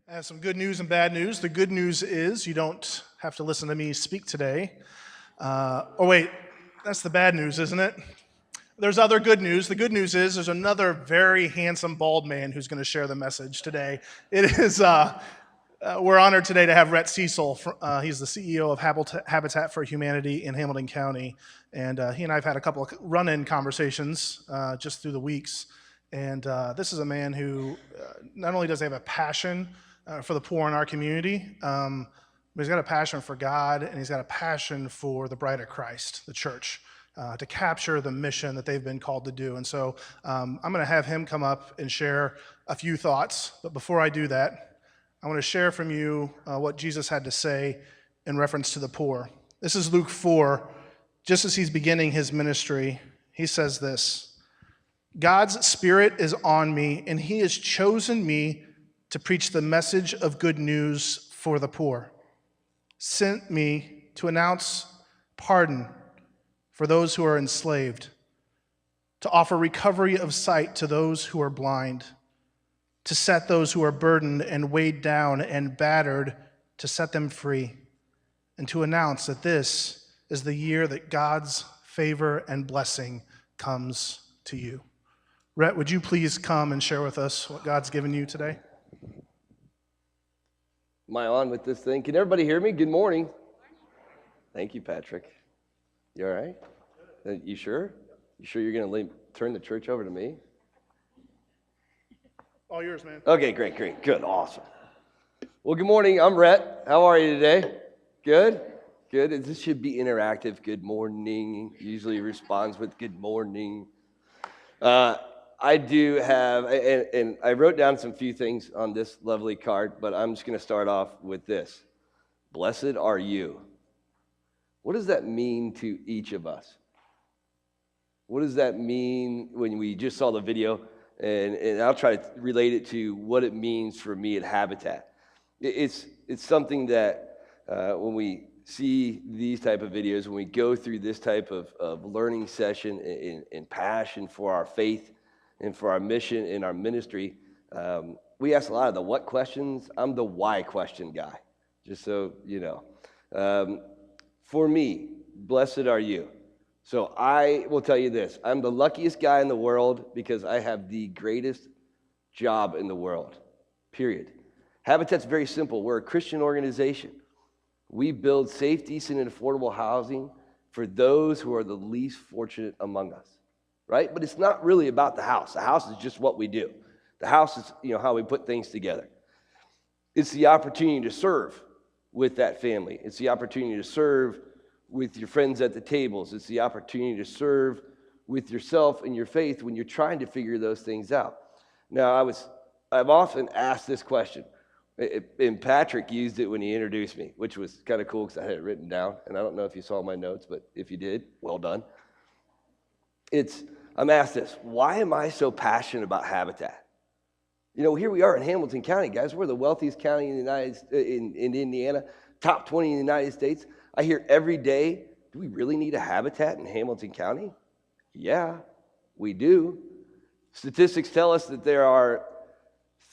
I have some good news and bad news. The good news is you don't have to listen to me speak today. Wait, that's the bad news, isn't it? There's other good news. The good news is there's another very handsome bald man who's going to share the message today. We're honored today to have Rhett Cecil. He's the CEO of Habitat for Humanity in Hamilton County. And he and I have had a couple of run-in conversations just through the weeks. And this is a man who not only does he have a passion for the poor in our community, but he's got a passion for God, and he's got a passion for the bride of Christ, the church, to capture the mission that they've been called to do. And so I'm going to have him come up and share a few thoughts. But before I do that, I want to share from you what Jesus had to say in reference to the poor. This is Luke 4. Just as he's beginning his ministry, he says this: God's Spirit is on me, and he has chosen me to preach the message of good news for the poor. Sent me to announce pardon for those who are enslaved, to offer recovery of sight to those who are blind, to set those who are burdened and weighed down and battered, to set them free, and to announce that this is the year that God's favor and blessing comes to you. Rhett, would you please come and share with us what God's given you today? Am I on with this thing? Can everybody hear me? Good morning. Thank you, Patrick. You all right? You sure? You sure you're going to turn the church over to me? All yours, man. Okay, great. Good, awesome. Well, good morning. I'm Rhett. How are you today? Good? This should be interactive. Good morning. Usually responds with good morning. I do have, and I wrote down some few things on this lovely card, but I'm just going to start off with this. Blessed are you. What does that mean to each of us? What does that mean when we just saw the video? And I'll try to relate it to what it means for me at Habitat. It's something that when we see these type of videos, when we go through this type of learning session and passion for our faith and for our mission and our ministry, we ask a lot of the what questions. I'm the why question guy, just so you know. For me, blessed are you. So I will tell you this. I'm the luckiest guy in the world because I have the greatest job in the world, period. Habitat's very simple. We're a Christian organization. We build safe, decent, and affordable housing for those who are the least fortunate among us, right? But it's not really about the house. The house is just what we do. The house is, how we put things together. It's the opportunity to serve with that family. It's the opportunity to serve with your friends at the tables. It's the opportunity to serve with yourself and your faith when you're trying to figure those things out. Now, I've often asked this question, and Patrick used it when he introduced me, which was kind of cool because I had it written down, and I don't know if you saw my notes, but if you did, well done. I'm asked this: why am I so passionate about Habitat? Here we are in Hamilton County, guys. We're the wealthiest county in Indiana, top 20 in the United States. I hear every day, do we really need a Habitat in Hamilton County? Yeah, we do. Statistics tell us that there are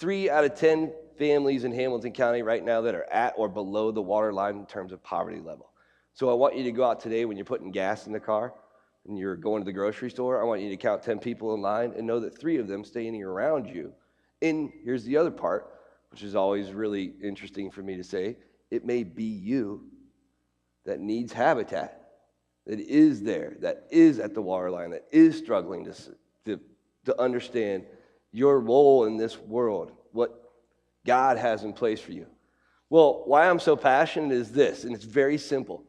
3 out of 10 families in Hamilton County right now that are at or below the water line in terms of poverty level. So I want you to go out today when you're putting gas in the car and you're going to the grocery store. I want you to count 10 people in line and know that 3 of them standing around you. And here's the other part, which is always really interesting for me to say. It may be you that needs Habitat, that is there, that is at the water line, that is struggling to understand your role in this world, what God has in place for you. Well, why I'm so passionate is this, and it's very simple.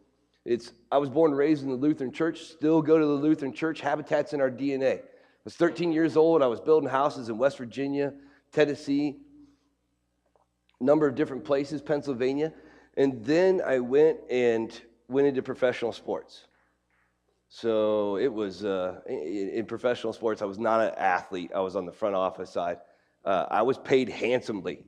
I was born and raised in the Lutheran church, still go to the Lutheran church. Habitat's in our DNA. I was 13 years old. I was building houses in West Virginia, Tennessee, a number of different places, Pennsylvania. And then I went into professional sports. So it was, in professional sports, I was not an athlete. I was on the front office side. I was paid handsomely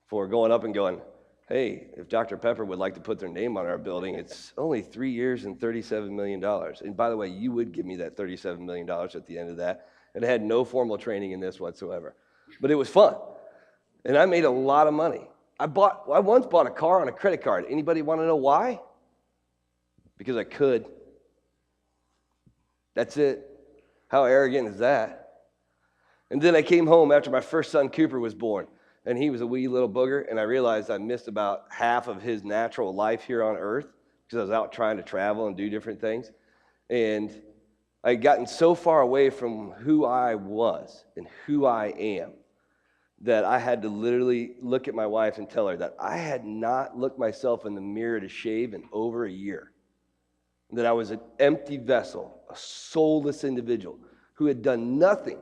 for going up and going, hey, if Dr. Pepper would like to put their name on our building, it's only 3 years and $37 million. And by the way, you would give me that $37 million at the end of that. And I had no formal training in this whatsoever. But it was fun. And I made a lot of money. I once bought a car on a credit card. Anybody want to know why? Because I could. That's it. How arrogant is that? And then I came home after my first son, Cooper, was born. And he was a wee little booger. And I realized I missed about half of his natural life here on earth because I was out trying to travel and do different things. And I had gotten so far away from who I was and who I am that I had to literally look at my wife and tell her that I had not looked myself in the mirror to shave in over a year. That I was an empty vessel, a soulless individual who had done nothing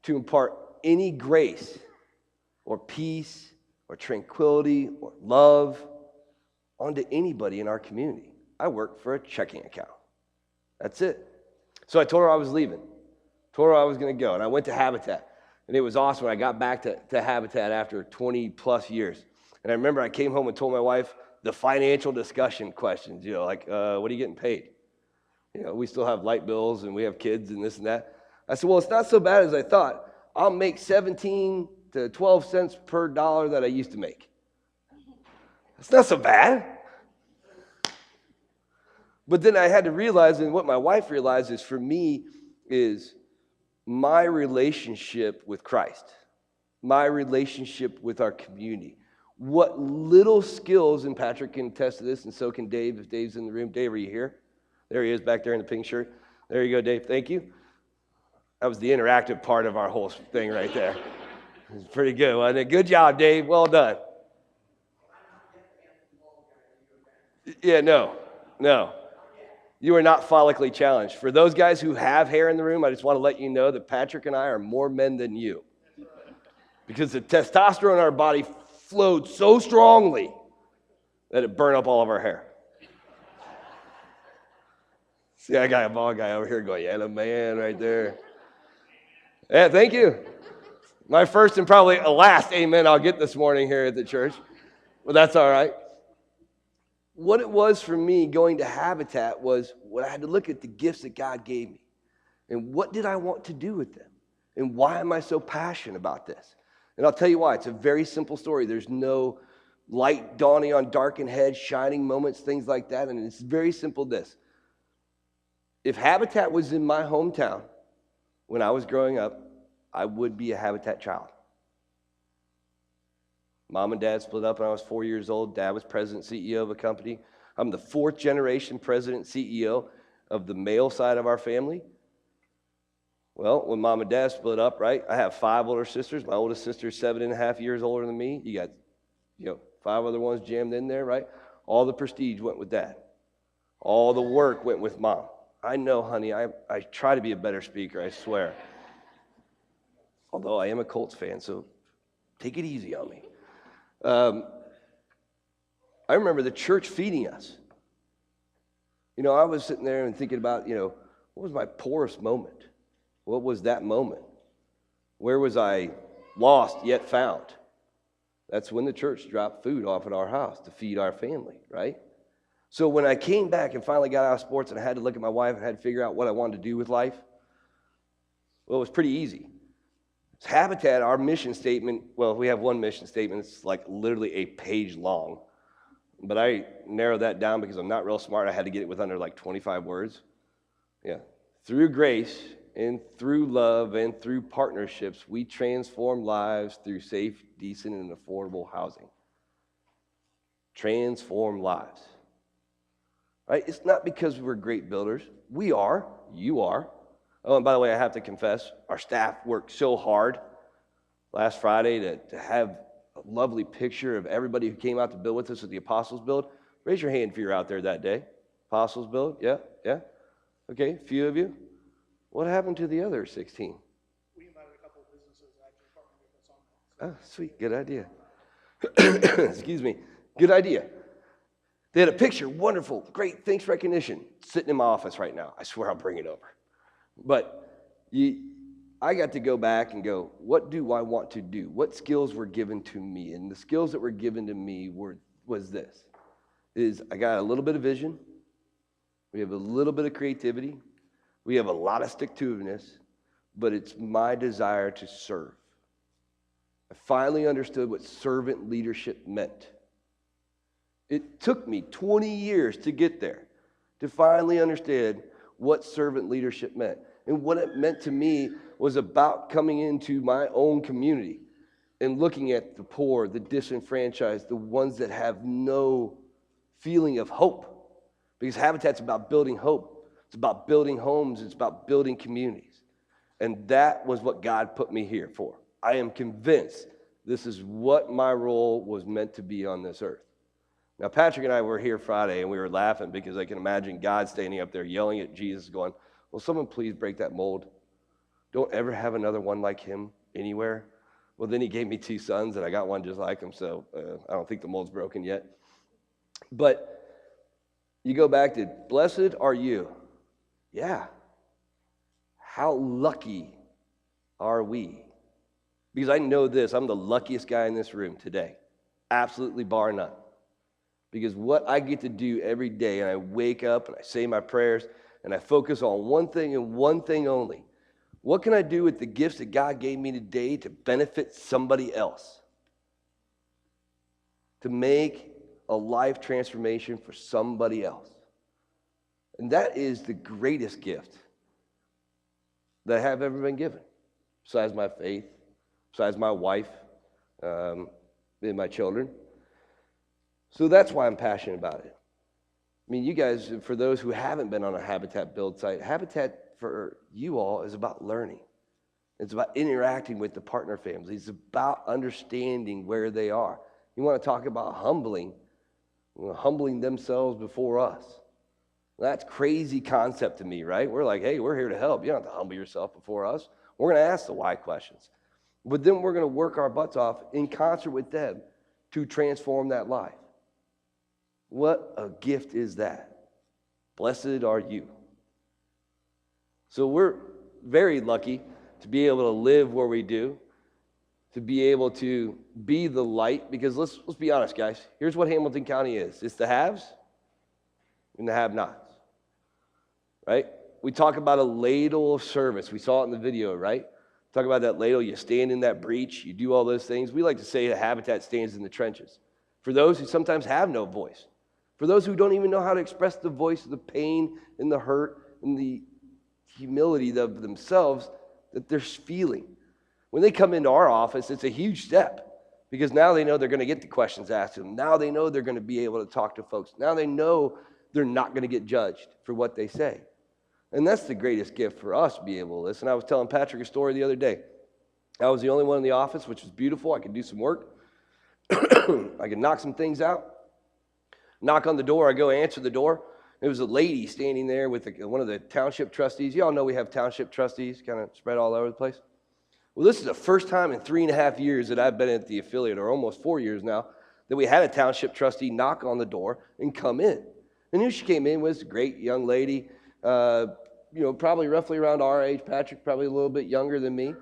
to impart any grace or peace or tranquility or love onto anybody in our community. I worked for a checking account. That's it. So I told her I was leaving. Told her I was going to go. And I went to Habitat. And it was awesome when I got back to Habitat after 20 plus years. And I remember I came home and told my wife the financial discussion questions, like, what are you getting paid? We still have light bills and we have kids and this and that. I said, well, it's not so bad as I thought. I'll make 17 to 12 cents per dollar that I used to make. It's not so bad. But then I had to realize, and what my wife realized is for me is my relationship with Christ, my relationship with our community. What little skills, and Patrick can attest to this, and so can Dave if Dave's in the room. Dave, are you here? There he is back there in the pink shirt. There you go, Dave. Thank you. That was the interactive part of our whole thing right there. It was pretty good, wasn't it? Good job, Dave. Well done. Yeah, no. You are not follically challenged. For those guys who have hair in the room, I just want to let you know that Patrick and I are more men than you. Because the testosterone in our body flowed so strongly that it burned up all of our hair. See, I got a bald guy over here going, yeah, the man right there. Yeah, thank you. My first and probably last amen I'll get this morning here at the church. Well, that's all right. What it was for me going to Habitat was what I had to look at the gifts that God gave me. And what did I want to do with them? And why am I so passionate about this? And I'll tell you why. It's a very simple story. There's no light dawning on darkened heads, shining moments, things like that. And it's very simple this. If Habitat was in my hometown when I was growing up, I would be a Habitat child. Mom and Dad split up when I was 4 years old. Dad was president and CEO of a company. I'm the fourth generation president and CEO of the male side of our family. Well, when Mom and Dad split up, right, I have 5 older sisters. My oldest sister is 7.5 years older than me. You got, 5 other ones jammed in there, right? All the prestige went with Dad. All the work went with Mom. I know, honey, I try to be a better speaker, I swear. Although I am a Colts fan, so take it easy on me. I remember the church feeding us. I was sitting there and thinking about, what was my poorest moment? What was that moment? Where was I lost yet found? That's when the church dropped food off at our house to feed our family, right? So when I came back and finally got out of sports and I had to look at my wife and had to figure out what I wanted to do with life, well, it was pretty easy. It's Habitat, our mission statement, well, we have one mission statement. It's like literally a page long. But I narrowed that down because I'm not real smart. I had to get it with under like 25 words. Yeah. Through grace and through love and through partnerships, we transform lives through safe, decent, and affordable housing. Transform lives. Right? It's not because we're great builders. We are. You are. Oh, and by the way, I have to confess, our staff worked so hard last Friday to have a lovely picture of everybody who came out to build with us at the Apostles Build. Raise your hand if you're out there that day. Apostles Build? Yeah? Okay, a few of you. What happened to the other 16? We invited a couple of businesses to actually partner with us on that. Oh, sweet. Good idea. Excuse me. Good idea. They had a picture. Wonderful. Great. Thanks recognition. Sitting in my office right now. I swear I'll bring it over. But I got to go back and go, what do I want to do? What skills were given to me? And the skills that were given to me was this. I got a little bit of vision. We have a little bit of creativity. We have a lot of stick-to-itiveness. But it's my desire to serve. I finally understood what servant leadership meant. It took me 20 years to get there, to finally understand what servant leadership meant. And what it meant to me was about coming into my own community and looking at the poor, the disenfranchised, the ones that have no feeling of hope. Because Habitat's about building hope. It's about building homes. It's about building communities. And that was what God put me here for. I am convinced this is what my role was meant to be on this earth. Now, Patrick and I were here Friday, and we were laughing because I can imagine God standing up there yelling at Jesus going, will someone please break that mold? Don't ever have another one like him anywhere. Well, then he gave me 2 sons, and I got one just like him, so I don't think the mold's broken yet. But you go back to, blessed are you. Yeah. How lucky are we? Because I know this, I'm the luckiest guy in this room today, absolutely bar none. Because what I get to do every day, and I wake up and I say my prayers, and I focus on one thing and one thing only. What can I do with the gifts that God gave me today to benefit somebody else? To make a life transformation for somebody else. And that is the greatest gift that I have ever been given, besides my faith, besides my wife, and my children. So that's why I'm passionate about it. I mean, you guys, for those who haven't been on a Habitat build site, Habitat for you all is about learning. It's about interacting with the partner families. It's about understanding where they are. You want to talk about humbling themselves before us. That's crazy concept to me, right? We're like, hey, we're here to help. You don't have to humble yourself before us. We're going to ask the why questions. But then we're going to work our butts off in concert with them to transform that life. What a gift is that? Blessed are you. So we're very lucky to be able to live where we do, to be able to be the light, because let's be honest, guys. Here's what Hamilton County is. It's the haves and the have-nots, right? We talk about a ladle of service. We saw it in the video, right? Talk about that ladle. You stand in that breach. You do all those things. We like to say that Habitat stands in the trenches. For those who sometimes have no voice. For those who don't even know how to express the voice of the pain and the hurt and the humility of themselves that they're feeling. When they come into our office, it's a huge step because now they know they're going to get the questions asked to them. Now they know they're going to be able to talk to folks. Now they know they're not going to get judged for what they say. And that's the greatest gift for us to be able to listen. I was telling Patrick a story the other day. I was the only one in the office, which was beautiful. I could do some work. I could knock some things out. Knock on the door. I go answer the door. There was a lady standing there with one of the township trustees. You all know we have township trustees kind of spread all over the place. Well, this is the first time in 3.5 years that I've been at the affiliate, or almost 4 years now, that we had a township trustee knock on the door and come in. And who she came in was a great young lady, probably roughly around our age. Patrick, probably a little bit younger than me.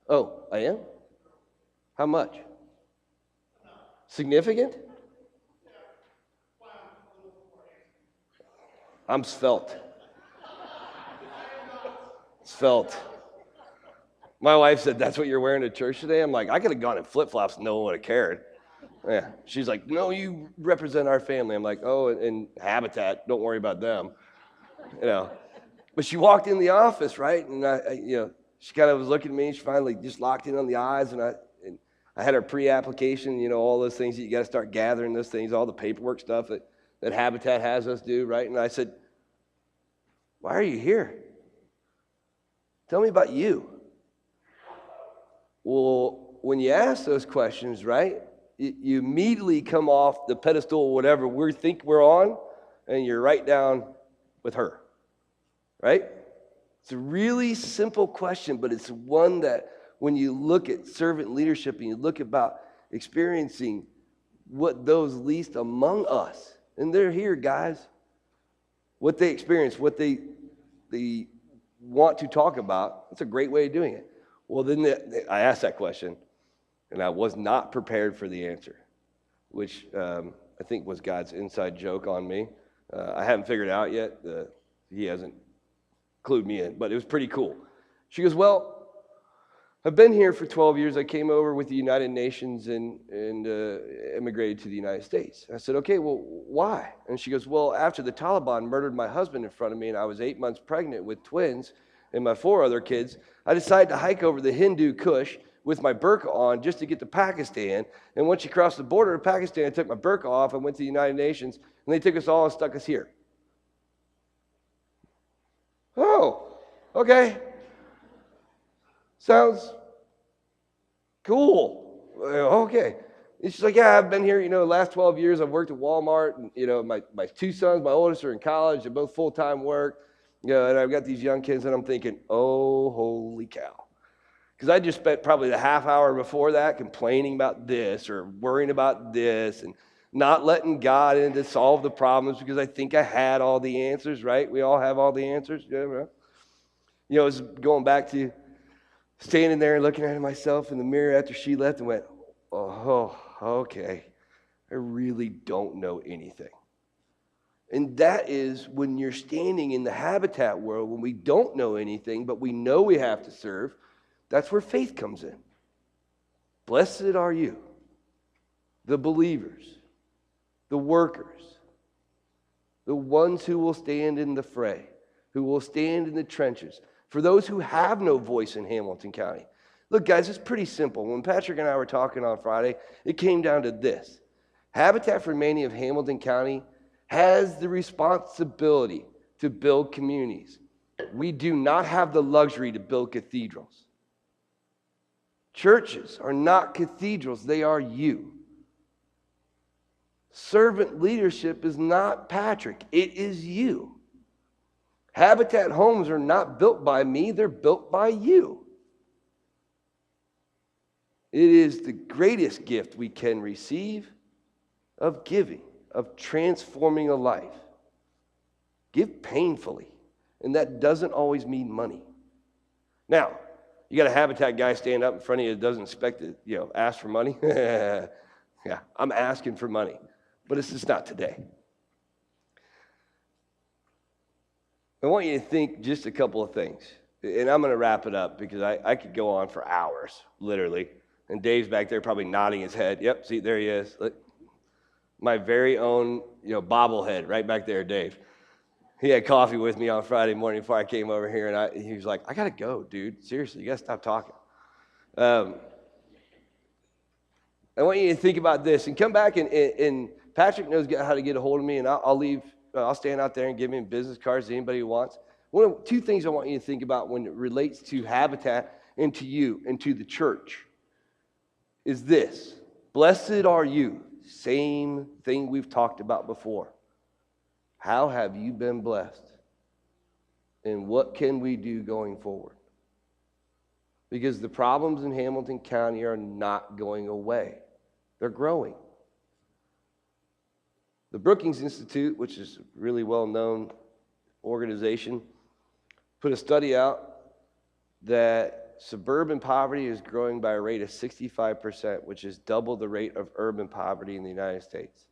Oh, I am? How much? Significant? I'm svelte. Svelte. My wife said, that's what you're wearing to church today? I'm like, I could have gone in flip-flops and no one would have cared. Yeah. She's like, no, you represent our family. I'm like, oh, and Habitat, don't worry about them. But she walked in the office, right? And she kind of was looking at me. She finally just locked in on the eyes, and I had her pre-application, all those things that you got to start gathering, those things, all the paperwork stuff that Habitat has us do, right? And I said, why are you here? Tell me about you. Well, when you ask those questions, right, you immediately come off the pedestal or whatever we think we're on, and you're right down with her, right? It's a really simple question, but it's one that when you look at servant leadership and you look about experiencing what those least among us, and they're here, guys, what they experience, what they want to talk about, it's a great way of doing it. Well, then I asked that question, and I was not prepared for the answer, which I think was God's inside joke on me. I haven't figured it out yet. He hasn't clued me in, but it was pretty cool. She goes, well, I've been here for 12 years. I came over with the United Nations and immigrated to the United States. I said, okay, well, why? And she goes, well, after the Taliban murdered my husband in front of me and I was 8 months pregnant with twins and my 4 other kids, I decided to hike over the Hindu Kush with my burqa on just to get to Pakistan. And once you crossed the border to Pakistan, I took my burqa off and went to the United Nations, and they took us all and stuck us here. Oh, okay. Sounds cool. Okay. And she's like, yeah, I've been here, the last 12 years. I've worked at Walmart. And, my 2 sons, my oldest, are in college. They're both full-time work. And I've got these young kids, and I'm thinking, oh, holy cow. Because I just spent probably the half hour before that complaining about this or worrying about this and not letting God in to solve the problems because I think I had all the answers, right? We all have all the answers. Yeah, right? I was going back to standing there and looking at myself in the mirror after she left and went, oh, okay, I really don't know anything. And that is when you're standing in the habitat world, when we don't know anything, but we know we have to serve, that's where faith comes in. Blessed are you, the believers, the workers, the ones who will stand in the fray, who will stand in the trenches. For those who have no voice in Hamilton County. Look, guys, it's pretty simple. When Patrick and I were talking on Friday, it came down to this. Habitat for Humanity of Hamilton County has the responsibility to build communities. We do not have the luxury to build cathedrals. Churches are not cathedrals, they are you. Servant leadership is not Patrick, it is you. Habitat homes are not built by me, they're built by you. It is the greatest gift we can receive of giving, of transforming a life. Give painfully, and that doesn't always mean money. Now, you got a Habitat guy stand up in front of you that doesn't expect to, ask for money. Yeah, I'm asking for money, but it's just not today. I want you to think just a couple of things, and I'm going to wrap it up because I could go on for hours, literally. And Dave's back there probably nodding his head. Yep, see, there he is. Look, my very own, bobblehead right back there, Dave. He had coffee with me on Friday morning before I came over here, and he was like, I got to go, dude. Seriously, you got to stop talking. I want you to think about this and come back, and Patrick knows how to get a hold of me, and I'll stand out there and give him business cards to anybody who wants. Two things I want you to think about when it relates to Habitat and to you and to the church is this. Blessed are you. Same thing we've talked about before. How have you been blessed? And what can we do going forward? Because the problems in Hamilton County are not going away. They're growing. The Brookings Institute, which is a really well-known organization, put a study out that suburban poverty is growing by a rate of 65%, which is double the rate of urban poverty in the United States.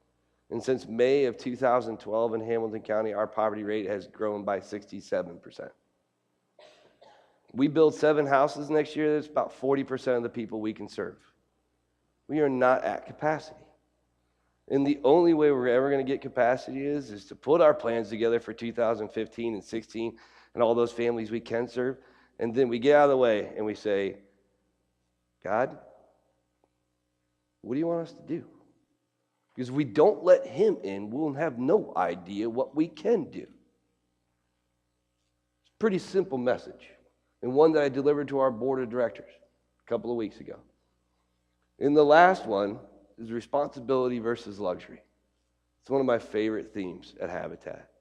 And since May of 2012 in Hamilton County, our poverty rate has grown by 67%. We build 7 houses next year, that's about 40% of the people we can serve. We are not at capacity. And the only way we're ever going to get capacity is to put our plans together for 2015 and 16 and all those families we can serve. And then we get out of the way and we say, God, what do you want us to do? Because if we don't let him in, we'll have no idea what we can do. It's a pretty simple message, and one that I delivered to our board of directors a couple of weeks ago. And the last one is responsibility versus luxury. It's one of my favorite themes at Habitat,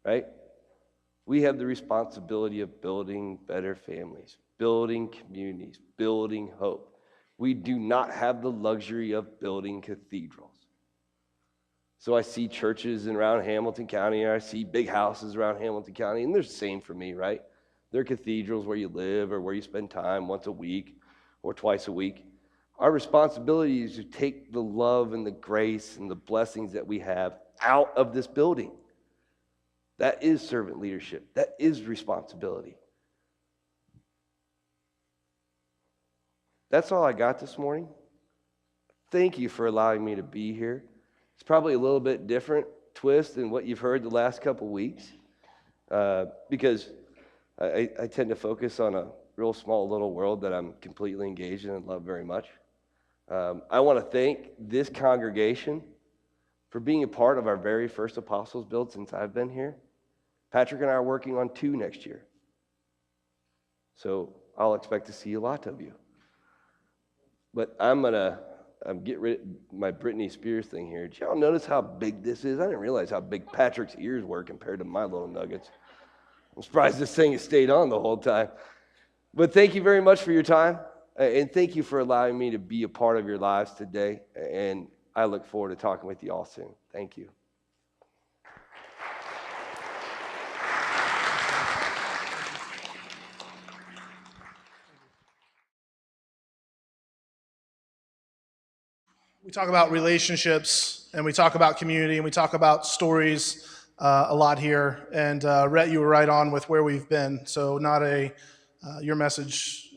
right? We have the responsibility of building better families, building communities, building hope. We do not have the luxury of building cathedrals. So I see churches around Hamilton County, or I see big houses around Hamilton County, and they're the same for me, right? They're cathedrals where you live or where you spend time once a week or twice a week. Our responsibility is to take the love and the grace and the blessings that we have out of this building. That is servant leadership. That is responsibility. That's all I got this morning. Thank you for allowing me to be here. It's probably a little bit different twist than what you've heard the last couple weeks, because I tend to focus on a real small little world that I'm completely engaged in and love very much. I want to thank this congregation for being a part of our very first Apostles Build since I've been here. Patrick and I are working on 2 next year. So I'll expect to see a lot of you. But I'm get rid of my Britney Spears thing here. Did y'all notice how big this is? I didn't realize how big Patrick's ears were compared to my little nuggets. I'm surprised this thing has stayed on the whole time. But thank you very much for your time, and thank you for allowing me to be a part of your lives today, and I look forward to talking with you all soon. Thank you. We talk about relationships, and we talk about community, and we talk about stories a lot here. And Rhett, you were right on with where we've been. So not your message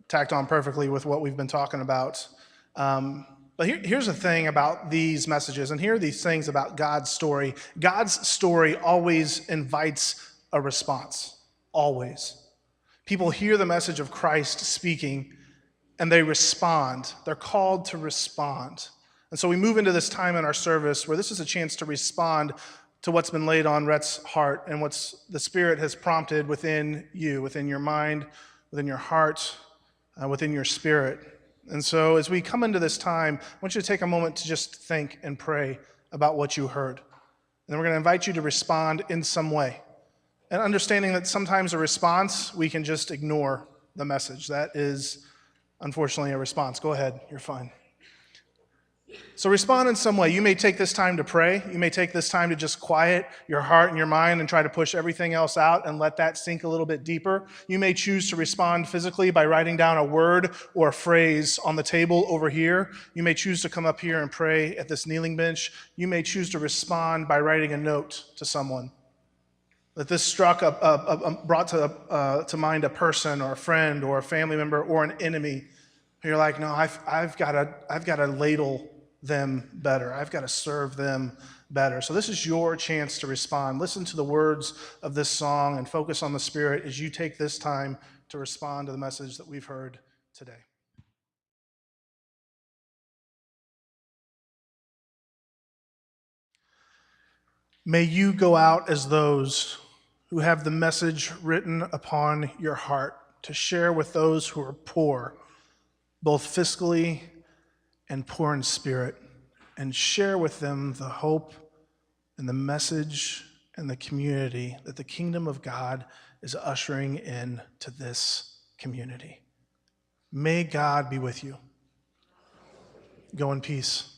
tacked on perfectly with what we've been talking about. But here's the thing about these messages, and here are these things about God's story. God's story always invites a response, always. People hear the message of Christ speaking, and they respond. They're called to respond. And so we move into this time in our service where this is a chance to respond to what's been laid on Rhett's heart and what's the Spirit has prompted within you, within your mind, within your heart, within your spirit. And so as we come into this time, I want you to take a moment to just think and pray about what you heard. And then we're going to invite you to respond in some way. And understanding that sometimes a response, we can just ignore the message. That is, unfortunately, a response. Go ahead, you're fine. So respond in some way. You may take this time to pray. You may take this time to just quiet your heart and your mind and try to push everything else out and let that sink a little bit deeper. You may choose to respond physically by writing down a word or a phrase on the table over here. You may choose to come up here and pray at this kneeling bench. You may choose to respond by writing a note to someone. That this brought to mind a person or a friend or a family member or an enemy. You're like, no, I've got to ladle them better. I've got to serve them better. So this is your chance to respond. Listen to the words of this song and focus on the Spirit as you take this time to respond to the message that we've heard today. May you go out as those who have the message written upon your heart to share with those who are poor, both fiscally and poor in spirit, and share with them the hope and the message and the community that the kingdom of God is ushering in to this community. May God be with you. Go in peace.